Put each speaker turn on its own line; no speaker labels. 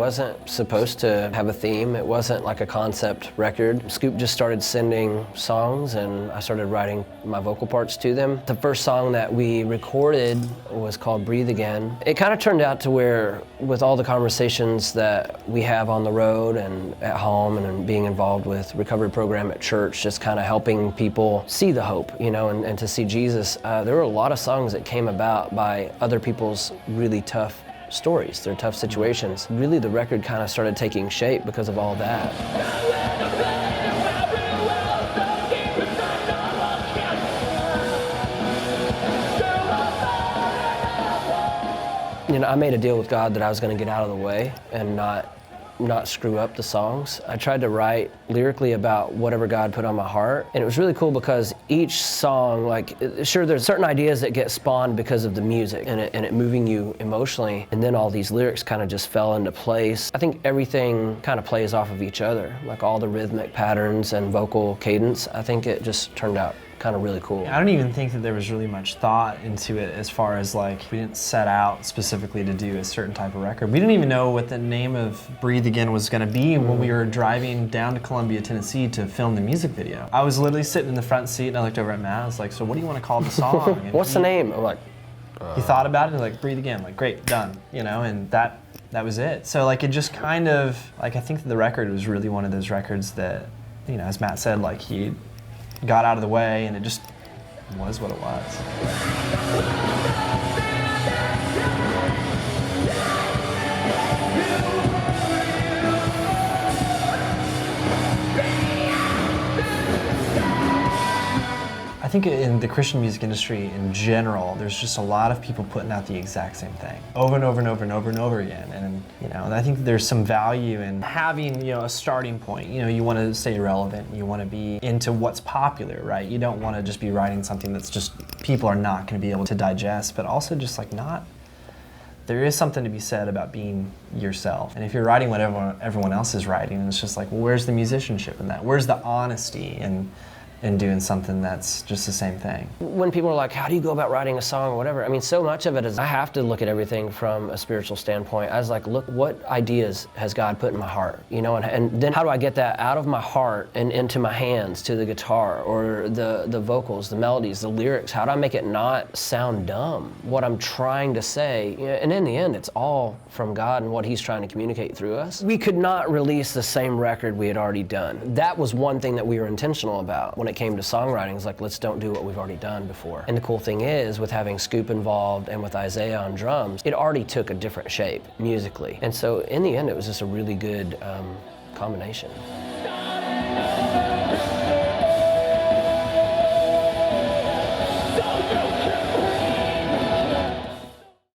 wasn't supposed to have a theme. It wasn't like a concept record. Scoop just started sending songs and I started writing my vocal parts to them. The first song that we recorded was called Breathe Again. It kind of turned out to where, with all the conversations that we have on the road and at home and being involved with recovery program at church, just kind of helping people see the hope, you know, and to see Jesus, there were a lot of songs that came about by other people's really tough stories, their tough situations. Really, the record kind of started taking shape because of all that. You know, I made a deal with God that I was going to get out of the way and not screw up the songs. I tried to write lyrically about whatever God put on my heart. And it was really cool because each song, like, sure, there's certain ideas that get spawned because of the music and it moving you emotionally. And then all these lyrics kind of just fell into place. I think everything kind of plays off of each other, like all the rhythmic patterns and vocal cadence. I think it just turned out kind of really cool.
I don't even think that there was really much thought into it as far as like, we didn't set out specifically to do a certain type of record. We didn't even know what the name of Breathe Again was going to be when we were driving down to Columbia, Tennessee to film the music video. I was literally sitting in the front seat and I looked over at Matt. I was like, so what do you want to call the song? And
What's the name? I'm like,
he thought about it and like, Breathe Again, like, great, done, you know, and that was it. So like, it just kind of, like, I think that the record was really one of those records that, you know, as Matt said, like, he got out of the way and it just was what it was. I think in the Christian music industry in general, there's just a lot of people putting out the exact same thing over and over and over and over and over again. And you know, I think there's some value in having, you know, a starting point. You know, you want to stay relevant. You want to be into what's popular, right? You don't want to just be writing something that's just people are not going to be able to digest, but also just like not. There is something to be said about being yourself. And if you're writing what everyone else is writing, and it's just like, well, where's the musicianship in that? Where's the honesty in doing something that's just the same thing?
When people are like, how do you go about writing a song or whatever? I mean, so much of it is I have to look at everything from a spiritual standpoint. I was like, look, what ideas has God put in my heart? You know, and then how do I get that out of my heart and into my hands to the guitar or the vocals, the melodies, the lyrics? How do I make it not sound dumb? What I'm trying to say, you know, and in the end, it's all from God and what He's trying to communicate through us. We could not release the same record we had already done. That was one thing that we were intentional about when it came to songwriting. It's like, let's don't do what we've already done before. And the cool thing is, with having Scoop involved and with Isaiah on drums, it already took a different shape musically. And so in the end, it was just a really good combination.